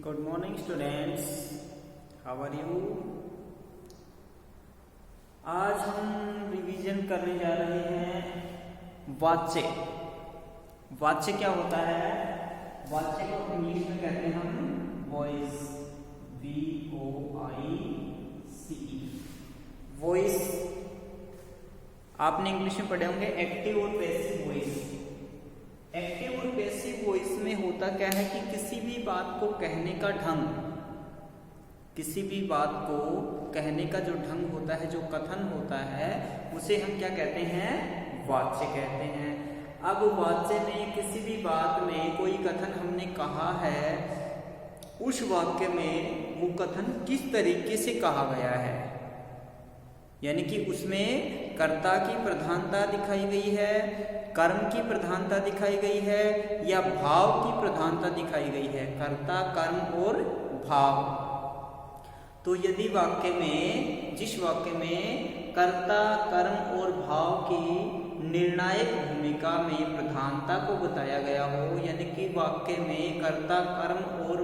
Good morning students, how are you. आज हम revision करने जा रहे हैं वाच्य। वाच्य क्या होता है? वाच्य को इंग्लिश में कहते हैं हम वॉइस, VOICE। वॉइस आपने इंग्लिश में पढ़े होंगे एक्टिव और पैसिव वॉइस। एक्टिव और पैसिव वॉइस में होता क्या है कि किसी भी बात को कहने का ढंग, किसी भी बात को कहने का जो ढंग होता है, जो कथन होता है, उसे हम क्या कहते हैं? वाच्य कहते हैं। अब वाच्य में किसी भी बात में कोई कथन हमने कहा है, उस वाक्य में वो कथन किस तरीके से कहा गया है, यानी कि उसमें कर्ता की प्रधानता दिखाई गई है, कर्म की प्रधानता दिखाई गई है, या भाव की प्रधानता दिखाई गई है। कर्ता, कर्म और भाव। तो यदि वाक्य में, जिस वाक्य में कर्ता, कर्म और भाव की निर्णायक भूमिका में प्रधानता को बताया गया हो, यानी कि वाक्य में कर्ता, कर्म और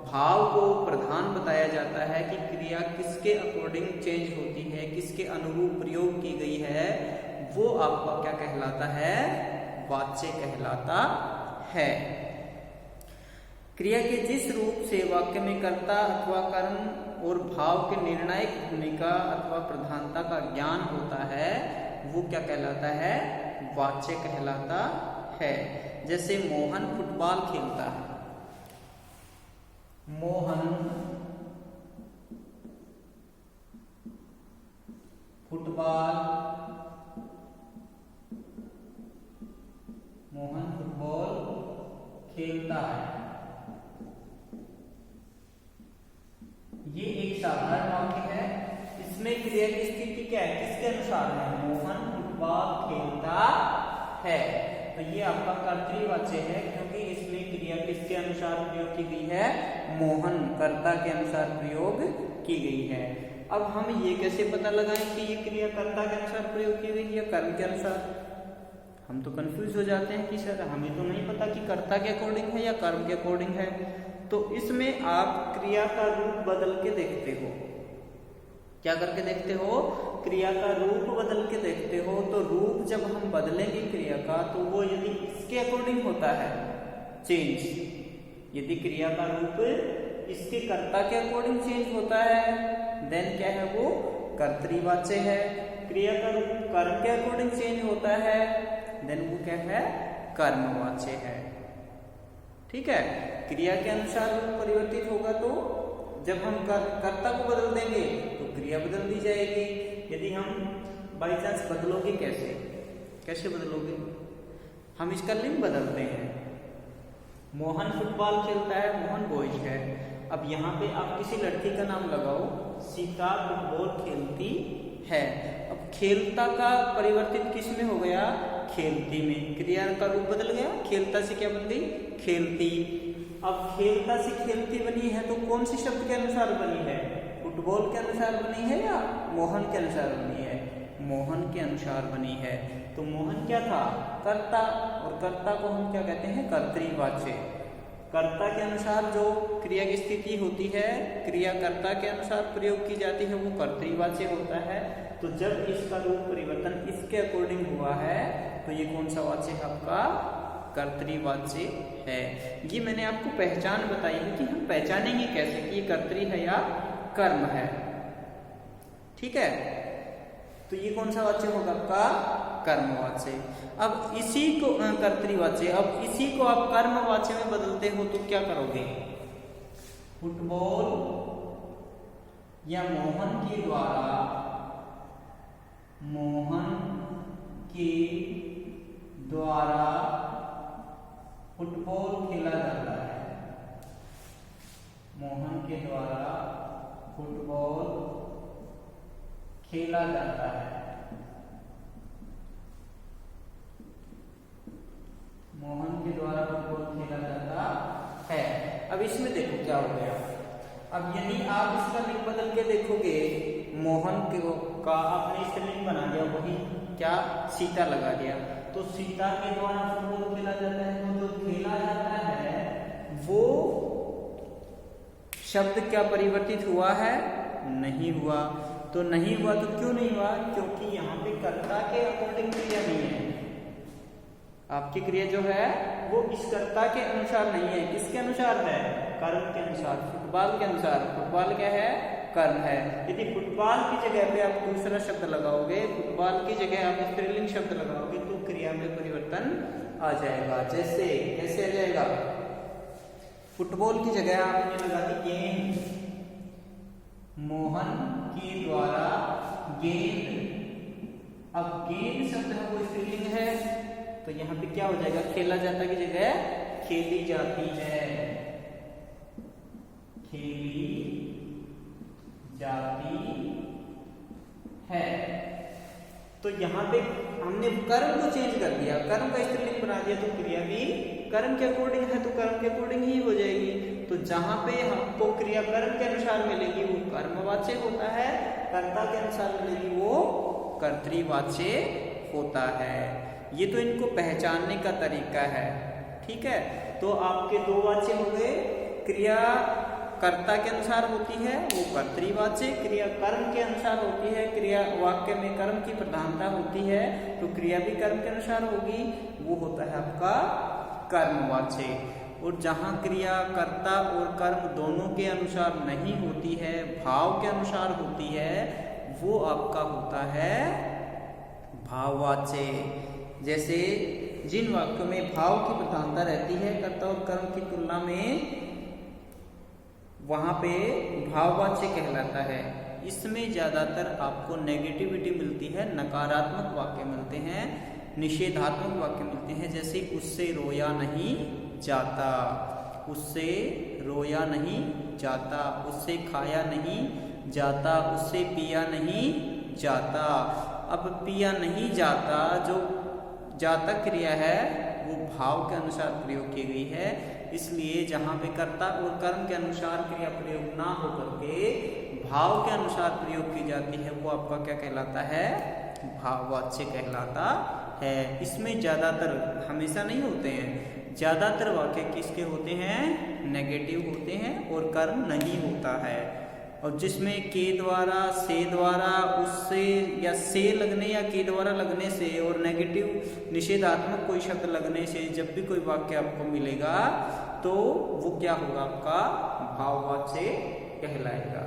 भाव को प्रधान बताया जाता है कि क्रिया किसके अकॉर्डिंग चेंज होती है, किसके अनुरूप प्रयोग की गई है, वो आपका क्या कहलाता है? वाच्य कहलाता है। क्रिया के जिस रूप से वाक्य में कर्ता अथवा कर्म और भाव के निर्णायक भूमिका अथवा प्रधानता का ज्ञान होता है, वो क्या कहलाता है? वाच्य कहलाता है। जैसे मोहन फुटबॉल खेलता है। मोहन फुटबॉल, मोहन फुटबॉल खेलता है। ये एक साधारण वाक्य है। इसमें क्रिया की स्थिति क्या है, किसके अनुसार है? मोहन फुटबॉल खेलता है। तो ये आपका कर्तृवाच्य है, क्योंकि इसमें क्रिया किसके अनुसार प्रयोग की गई है? मोहन, कर्ता के अनुसार प्रयोग की गई है। अब हम ये कैसे पता लगाएं कि ये क्रिया कर्ता के अनुसार प्रयोग की गई या कर्म के अनुसार? हम तो कंफ्यूज हो जाते हैं कि सर हमें तो नहीं पता कि कर्ता के अकॉर्डिंग है या कर्म के अकॉर्डिंग है। तो इसमें आप क्रिया का रूप बदल के देखते हो। क्या करके देखते हो? क्रिया का रूप बदल के देखते हो। तो रूप जब हम बदलेंगे क्रिया का, तो वो यदि इसके अकॉर्डिंग होता है चेंज, यदि क्रिया का रूप इसके कर्ता के अकॉर्डिंग चेंज होता है, देन क्या है? वो कर्तृवाच्य है। क्रिया का रूप कर्म के अकॉर्डिंग चेंज होता है, देन वो क्या है? कर्मवाच्य है। ठीक है। क्रिया के अनुसार रूप परिवर्तित होगा, तो जब हम कर्ता को बदल देंगे तो क्रिया बदल दी जाएगी। यदि हम बाई चांस बदलोगे, कैसे बदलोगे? हम इसका लिंग बदलते हैं। मोहन फुटबॉल खेलता है, मोहन बॉयज है। अब यहाँ पे आप किसी लड़की का नाम लगाओ, सीता फुटबॉल खेलती है। अब खेलता का परिवर्तित किस में हो गया? खेलती में। क्रिया का रूप बदल गया, खेलता से क्या बन गई? खेलती। अब खेलता से खेलती बनी है, तो कौन सी शब्द के अनुसार बनी है? फुटबॉल के अनुसार बनी है या मोहन के अनुसार बनी है? मोहन के अनुसार बनी है। तो मोहन क्या था? कर्ता, और कर्ता को हम क्या कहते हैं? कर्तृवाच्य। कर्ता के अनुसार जो क्रिया की स्थिति होती है, क्रिया कर्ता के अनुसार प्रयोग की जाती है, वो कर्तृवाच्य होता है। तो जब इसका रूप परिवर्तन इसके अकॉर्डिंग हुआ है, तो ये कौन सा वाच्य है? आपका कर्तृवाच्य है। ये मैंने आपको पहचान बताई है कि हम पहचानेंगे कैसे कि ये कर्तृ है या कर्म है। ठीक है। तो ये कौन सा वाच्य होगा? आपका कर्मवाच्य। अब इसी को कर्तृवाच्य, अब इसी को आप कर्मवाच्य में बदलते हो तो क्या करोगे? फुटबॉल या मोहन के द्वारा, मोहन के द्वारा फुटबॉल खेला जाता है। मोहन के द्वारा फुटबॉल खेला जाता है। मोहन के द्वारा फुटबॉल खेला जाता है। अब इसमें देखो क्या हो गया। अब यदि आप इसका लिंग बदल के देखोगे, मोहन का आपने इसका लिंग बना दिया, वही क्या? सीता लगा दिया। तो सीता के द्वारा फुटबॉल खेला जाता है। तो जो खेला जाता है वो शब्द क्या परिवर्तित हुआ है? नहीं हुआ। तो नहीं हुआ तो क्यों नहीं हुआ? क्योंकि यहाँ पे कर्ता के अकॉर्डिंग क्रिया नहीं है। आपकी क्रिया जो है वो इस कर्ता के अनुसार नहीं है। किसके अनुसार है? कर्म के अनुसार, फुटबॉल के अनुसार। फुटबॉल क्या है? कर्म है। यदि फुटबॉल की जगह पे आप दूसरा शब्द लगाओगे, फुटबॉल की जगह आप स्त्रीलिंग शब्द लगाओगे तो क्रिया में परिवर्तन आ जाएगा। जैसे कैसे आ जाएगा? फुटबॉल की जगह आपने लगा दी गेंद, मोहन के द्वारा गेंद। अब गेंद शब्द है वो स्त्रीलिंग है तो यहाँ पे क्या हो जाएगा? खेला जाता की जगह खेली जाती है, खेली जाती है। तो यहाँ पे हमने कर्म को चेंज कर दिया, कर्म का स्त्रीलिंग बना दिया तो क्रिया भी कर्म के अकॉर्डिंग है तो कर्म के अकॉर्डिंग ही हो जाएगी। तो जहां पे हमको क्रिया कर्म के अनुसार मिलेगी वो कर्मवाच्य होता है, कर्ता के अनुसार मिलेगी वो कर्तृवाच्य होता है। ये तो इनको पहचानने का तरीका है। ठीक है, तो आपके दो वाच्य हो गए। क्रिया कर्ता के अनुसार होती है वो कर्तृवाच्य, क्रिया कर्म के अनुसार होती है, क्रिया वाक्य में कर्म की प्रधानता होती है तो क्रिया भी कर्म के अनुसार होगी, वो होता है आपका कर्मवाच्य। और जहां क्रिया कर्ता और कर्म दोनों के अनुसार नहीं होती है, भाव के अनुसार होती है, वो आपका होता है भाववाच्य। जैसे जिन वाक्यों में भाव की प्रधानता रहती है कर्ता और कर्म की तुलना में, वहां पे भाववाच्य कहलाता है। इसमें ज्यादातर आपको नेगेटिविटी मिलती है, नकारात्मक वाक्य मिलते हैं, निषेधात्मक वाक्य मिलते हैं। जैसे उससे रोया नहीं जाता, उससे रोया नहीं जाता, उससे खाया नहीं जाता, उससे पिया नहीं जाता। अब पिया नहीं जाता जो जाता क्रिया है वो भाव के अनुसार प्रयोग की गई है, इसलिए जहां पे कर्ता और कर्म के अनुसार क्रिया प्रयोग ना होकर के भाव के अनुसार प्रयोग की जाती है वो आपका क्या कहलाता है? भाववाच्य कहलाता है। इसमें ज्यादातर, हमेशा नहीं होते हैं, ज्यादातर वाक्य किसके होते हैं? नेगेटिव होते हैं और कर्म नहीं होता है। और जिसमें के द्वारा, से द्वारा, उससे या से लगने या के द्वारा लगने से और नेगेटिव निषेधात्मक कोई शब्द लगने से जब भी कोई वाक्य आपको मिलेगा तो वो क्या होगा? आपका भाववाच्य कहलाएगा।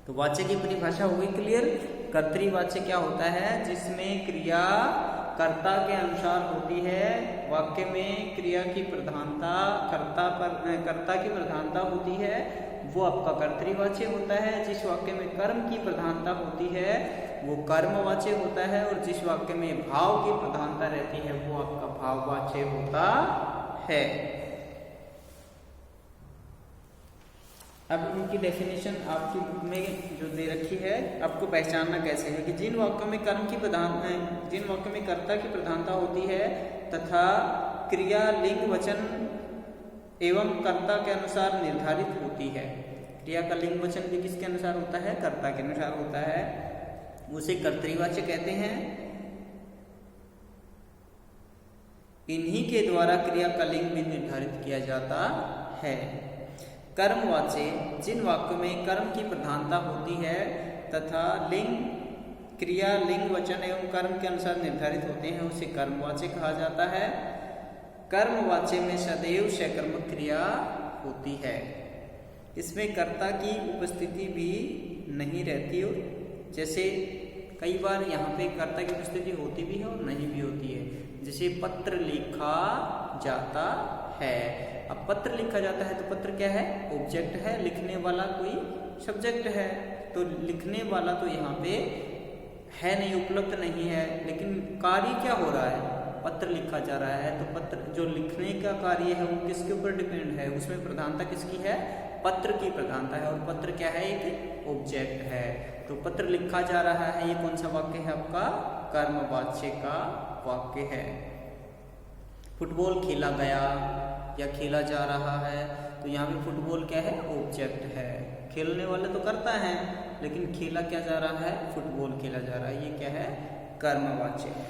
तो वाच्य की परिभाषा हो गई क्लियर। कर्तृवाच्य क्या होता है? जिसमें क्रिया कर्ता के अनुसार होती है, वाक्य में क्रिया की प्रधानता कर्ता की प्रधानता होती है, वो आपका कर्तृवाच्य होता है। जिस वाक्य में कर्म की प्रधानता होती है वो कर्मवाच्य होता है, और जिस वाक्य में भाव की प्रधानता रहती है वो आपका भाववाच्य होता है। अब इनकी डेफिनेशन आपकी बुक में जो दे रखी है, आपको पहचानना कैसे है कि जिन वाक्यों में जिन वाक्यों में कर्ता की प्रधानता होती है तथा क्रिया लिंग वचन एवं कर्ता के अनुसार निर्धारित होती है। क्रिया का लिंग वचन भी किसके अनुसार होता है? कर्ता के अनुसार होता है, उसे कर्तृवाच्य कहते हैं। इन्हीं के द्वारा क्रिया का लिंग भी निर्धारित किया जाता है। कर्मवाच्य जिन वाक्यों में कर्म की प्रधानता होती है तथा लिंग क्रिया लिंग वचन एवं कर्म के अनुसार निर्धारित होते हैं उसे कर्मवाच्य कहा जाता है। कर्मवाच्य में सदैव सकर्मक क्रिया होती है, इसमें कर्ता की उपस्थिति भी नहीं रहती। जैसे कई बार यहाँ पे कर्ता की उपस्थिति होती भी है और नहीं भी होती है। जैसे पत्र लिखा जाता है। अब पत्र लिखा जाता है तो पत्र क्या है? ऑब्जेक्ट है, लिखने वाला कोई सब्जेक्ट है। तो लिखने वाला तो यहाँ पे है नहीं, उपलब्ध नहीं है, लेकिन कार्य क्या हो रहा है? पत्र लिखा जा रहा है। तो पत्र जो लिखने का कार्य है वो किसके ऊपर डिपेंड है? उसमें प्रधानता किसकी है? पत्र की प्रधानता है, और पत्र क्या है? एक ऑब्जेक्ट है। तो पत्र लिखा जा रहा है, ये कौन सा वाक्य है? आपका कर्मवाच्य का वाक्य है। फुटबॉल खेला गया या खेला जा रहा है, तो यहाँ पे फुटबॉल क्या है? ऑब्जेक्ट है। खेलने वाले तो करता है, लेकिन खेला क्या जा रहा है? फुटबॉल खेला जा रहा है। ये क्या है? कर्मवाच्य है।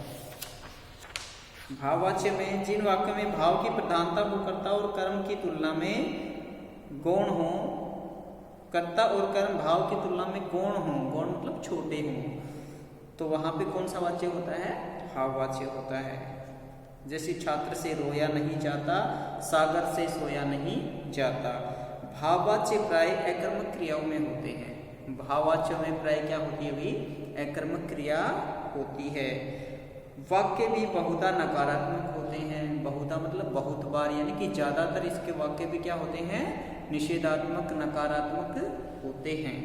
भाववाच्य में जिन वाक्यों में भाव की प्रधानता को कर्ता और कर्म की तुलना में गौण हो कर्ता और कर्म भाव की तुलना में गौण हो, गौण मतलब छोटे हों, तो वहां पे कौन सा वाच्य होता है? भाववाच्य होता है। जैसे छात्र से रोया नहीं जाता, सागर से सोया नहीं जाता। भाववाच्य प्राय अकर्मक क्रियाओं में होते हैं। भाववाच्यों में प्राय क्या होती है भाई? अकर्मक क्रिया होती है। वाक्य भी बहुधा नकारात्मक होते हैं। बहुधा मतलब बहुत बार, यानी कि ज्यादातर इसके वाक्य भी क्या होते हैं? निषेधात्मक, नकारात्मक होते हैं।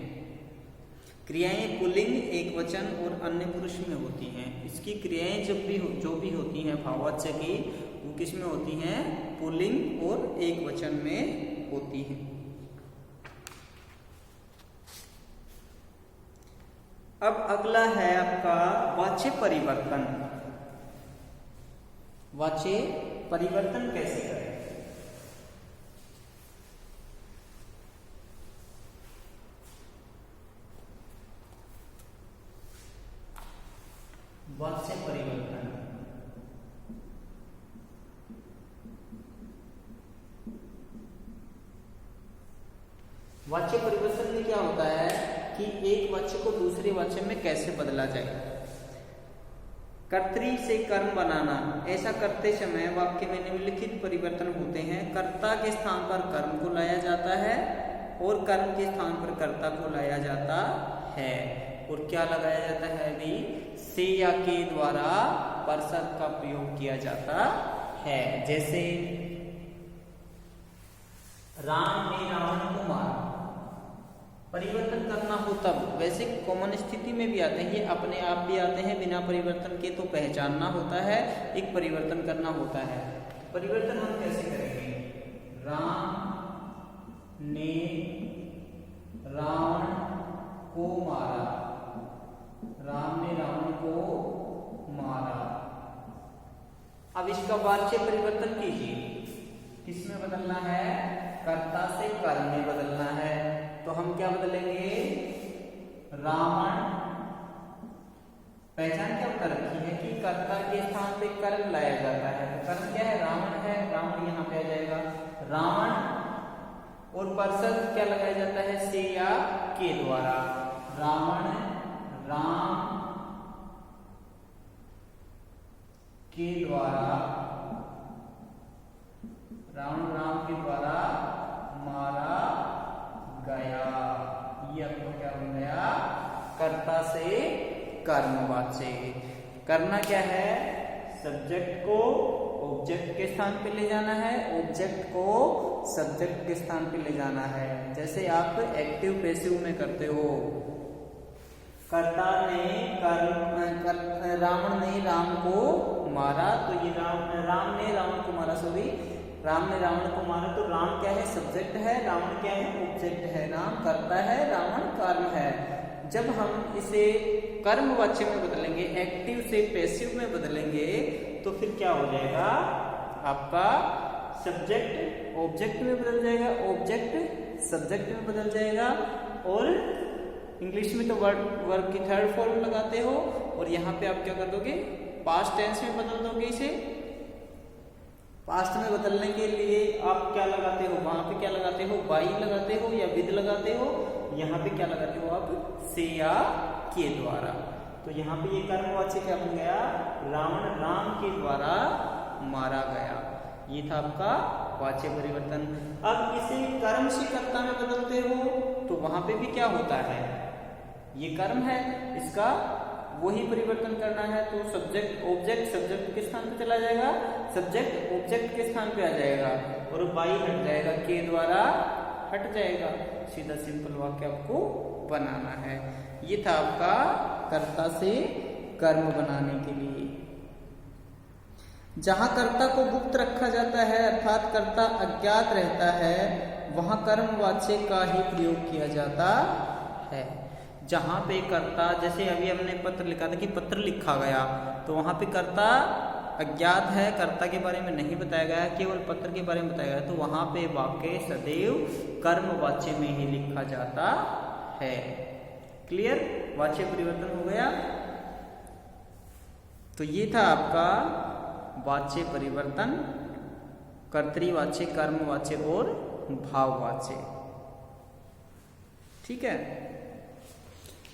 क्रियाएं पुल्लिंग, एक वचन और अन्य पुरुष में होती हैं। इसकी क्रियाएं जो भी होती हैं भाववाच्य की, वो किस में होती हैं? पुल्लिंग और एक वचन में होती हैं। अब अगला है आपका वाच्य परिवर्तन। वाच्य परिवर्तन कैसे करें? वाच्य परिवर्तन वाच्य परिवर्तन में क्या होता है कि एक वाच्य को दूसरे वाच्य में कैसे बदला जाए। कर्तरी से कर्म बनाना, ऐसा करते समय वाक्य में निम्नलिखित परिवर्तन होते हैं। कर्ता के स्थान पर कर्म को लाया जाता है और कर्म के स्थान पर कर्ता को लाया जाता है। और क्या लगाया जाता है भी? से या के द्वारा परसत का प्रयोग किया जाता है। जैसे राम ने रावण को मारा, परिवर्तन करना हो तब, वैसे कॉमन स्थिति में भी आते हैं, ये अपने आप भी आते हैं, बिना परिवर्तन के तो पहचानना होता है, एक परिवर्तन करना होता है। परिवर्तन हम कैसे करेंगे? राम ने रावण को मारा, राम ने रावण को मारा। अब इसका वाच्य परिवर्तन कीजिए, किसमें बदलना है? कर्ता से कर्म में बदलना है। तो हम क्या बदलेंगे? रावण, पहचान क्या बता रखी है कि कर्ता के स्थान पे कर्म लाया जाता है। तो कर्म क्या है? रावण है, रावण यहाँ पे आ जाएगा रावण, और परसत क्या लगाया जाता है? से या के द्वारा। रावण राम के द्वारा, रावण राम के द्वारा मारा गया। ये आपको क्या बन गया? कर्ता से कर्मवाच्य। करना क्या है? सब्जेक्ट को ऑब्जेक्ट के स्थान पे ले जाना है, ऑब्जेक्ट को सब्जेक्ट के स्थान पे ले जाना है। जैसे आप एक्टिव पैसिव में करते हो, कर्ता ने रावण ने राम को मारा, तो ये राम ने रावण को मारा, सॉरी राम ने रावण को मारा। तो राम क्या है? सब्जेक्ट है, रावण क्या है? ऑब्जेक्ट है। राम कर्ता है, रावण कर्म है। जब हम इसे कर्मवाच्य में बदलेंगे, एक्टिव से पैसिव में बदलेंगे, तो फिर क्या हो जाएगा? आपका सब्जेक्ट ऑब्जेक्ट में बदल जाएगा, ऑब्जेक्ट सब्जेक्ट में बदल जाएगा। और इंग्लिश में तो वर्ब की थर्ड फॉर्म लगाते हो, और यहाँ पे आप क्या कर दोगे? पास्ट टेंस में बदल दोगे इसे। पास्ट में बदलने के लिए आप क्या लगाते हो? वहां पे क्या लगाते हो? बाई लगाते हो या विद लगाते हो। यहाँ पे क्या लगाते हो आप? से या के द्वारा। तो यहाँ पे ये कर्मवाच्य क्या बन गया? रावण राम के द्वारा मारा गया। ये था आपका वाच्य परिवर्तन। अब इसे कर्म से कर्ता में बदलते हो तो वहां पे भी क्या होता है? ये कर्म है, इसका वही परिवर्तन करना है। तो सब्जेक्ट ऑब्जेक्ट सब्जेक्ट के स्थान पे चला जाएगा, सब्जेक्ट ऑब्जेक्ट के स्थान पे आ जाएगा, और बाई हट जाएगा, के द्वारा हट जाएगा। सीधा सिंपल वाक्य आपको बनाना है। ये था आपका कर्ता से कर्म बनाने के लिए। जहां कर्ता को गुप्त रखा जाता है, अर्थात कर्ता अज्ञात रहता है, वहां कर्मवाच्य का ही प्रयोग किया जाता है। जहां पे कर्ता, जैसे अभी हमने पत्र लिखा था कि पत्र लिखा गया, तो वहां पे कर्ता अज्ञात है, कर्ता के बारे में नहीं बताया गया, केवल पत्र के बारे में बताया गया, तो वहां पे वाक्य सदैव कर्मवाच्य में ही लिखा जाता है। क्लियर? वाच्य परिवर्तन हो गया। तो ये था आपका वाच्य परिवर्तन, कर्तृवाच्य, कर्मवाच्य और भाववाच्य। ठीक है।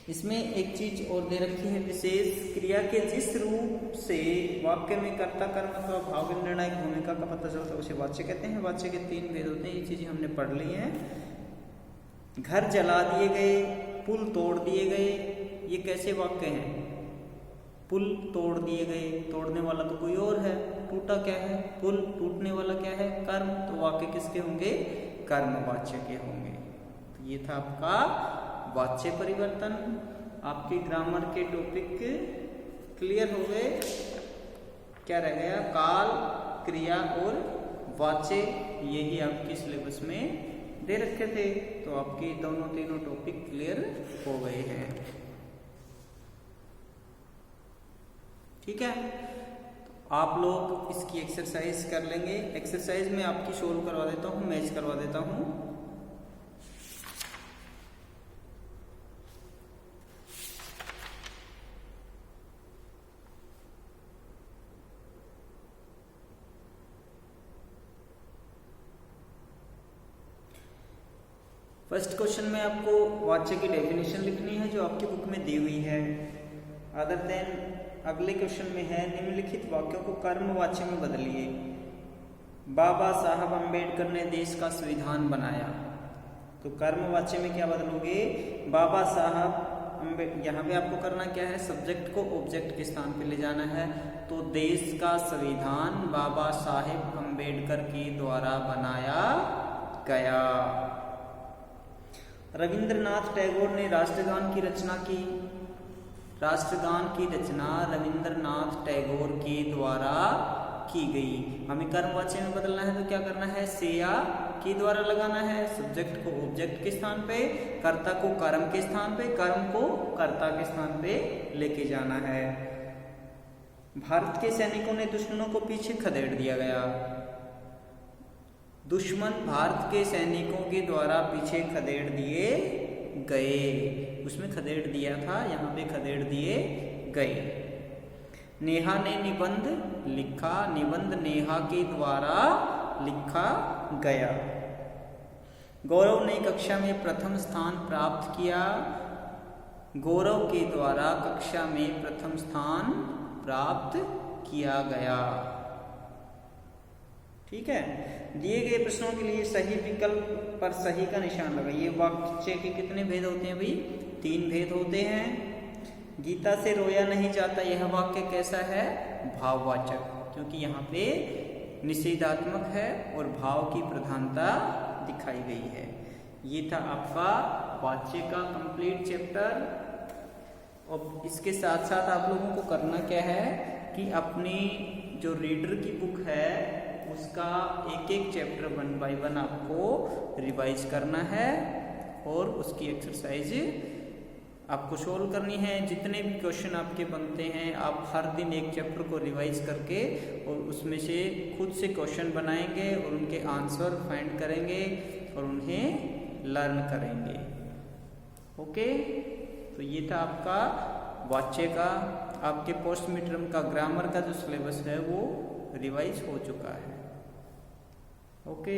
इसमें एक चीज और दे रखी है, विशेष क्रिया के जिस रूप से वाक्य में कर्ता कर्म अथवा भाव की निर्णायक भूमिका का पता चलता है उसे वाच्य कहते हैं। वाच्य के 3 भेद होते हैं, ये चीजें हमने पढ़ ली हैं। घर जला दिए गए, पुल तोड़ दिए गए, ये कैसे वाक्य हैं? पुल तोड़ दिए गए, तोड़ने वाला तो कोई और है, टूटा क्या है? पुल। टूटने वाला क्या है? कर्म। तो वाक्य किसके होंगे? कर्मवाच्य के होंगे। तो ये था आपका वाच्य परिवर्तन। आपके ग्रामर के टॉपिक क्लियर हो गए। क्या रह गया? काल, क्रिया और वाच्य, यही आपके सिलेबस में दे रखे थे। तो आपके तीनों टॉपिक क्लियर हो गए हैं। ठीक है, तो आप लोग इसकी एक्सरसाइज कर लेंगे। एक्सरसाइज में आपकी सोल्व करवा देता हूं, मैच करवा देता हूं। फर्स्ट क्वेश्चन में आपको वाच्य की डेफिनेशन लिखनी है जो आपकी बुक में दी हुई है। अदर देन अगले क्वेश्चन में है, निम्नलिखित वाक्यों को कर्मवाच्य में बदलिए। बाबा साहब अम्बेडकर ने देश का संविधान बनाया। तो कर्मवाच्य में क्या बदलोगे? बाबा साहब यहाँ पे आपको करना क्या है? सब्जेक्ट को ऑब्जेक्ट के स्थान पे ले जाना है। तो देश का संविधान बाबा साहेब अम्बेडकर के द्वारा बनाया गया। रविंद्रनाथ टैगोर ने राष्ट्रगान की रचना की। राष्ट्रगान की रचना रविंद्रनाथ टैगोर के द्वारा की गई। हमें कर्मवाच्य में बदलना है तो क्या करना है? से या के द्वारा लगाना है। सब्जेक्ट को ऑब्जेक्ट के स्थान पे, कर्ता को कर्म के स्थान पे, कर्म को कर्ता के स्थान पे लेके जाना है। भारत के सैनिकों ने दुश्मनों को पीछे खदेड़ दिया गया। दुश्मन भारत के सैनिकों के द्वारा पीछे खदेड़ दिए गए। उसमें खदेड़ दिया था, यहाँ पे खदेड़ दिए गए। नेहा ने निबंध लिखा। निबंध नेहा के द्वारा लिखा गया। गौरव ने कक्षा में प्रथम स्थान प्राप्त किया। गौरव के द्वारा कक्षा में प्रथम स्थान प्राप्त किया गया। ठीक है, दिए गए प्रश्नों के लिए सही विकल्प पर सही का निशान लगाइए। वाक्य के कितने भेद होते हैं भाई? 3 भेद होते हैं। गीता से रोया नहीं जाता, यह वाक्य कैसा है? भाववाचक, क्योंकि यहाँ पे निषेधात्मक है और भाव की प्रधानता दिखाई गई है। ये था आपका वाच्य का कंप्लीट चैप्टर। और इसके साथ साथ आप लोगों को करना क्या है कि अपनी जो रीडर की बुक है उसका एक एक चैप्टर 1 बाय 1 आपको रिवाइज करना है और उसकी एक्सरसाइज आपको सोल्व करनी है। जितने भी क्वेश्चन आपके बनते हैं आप हर दिन एक चैप्टर को रिवाइज करके और उसमें से खुद से क्वेश्चन बनाएंगे और उनके आंसर फाइंड करेंगे और उन्हें लर्न करेंगे। ओके, तो ये था आपका वाच्य का। आपके पोस्ट मिड टर्म का ग्रामर का जो सिलेबस है वो रिवाइज हो चुका है। ओके।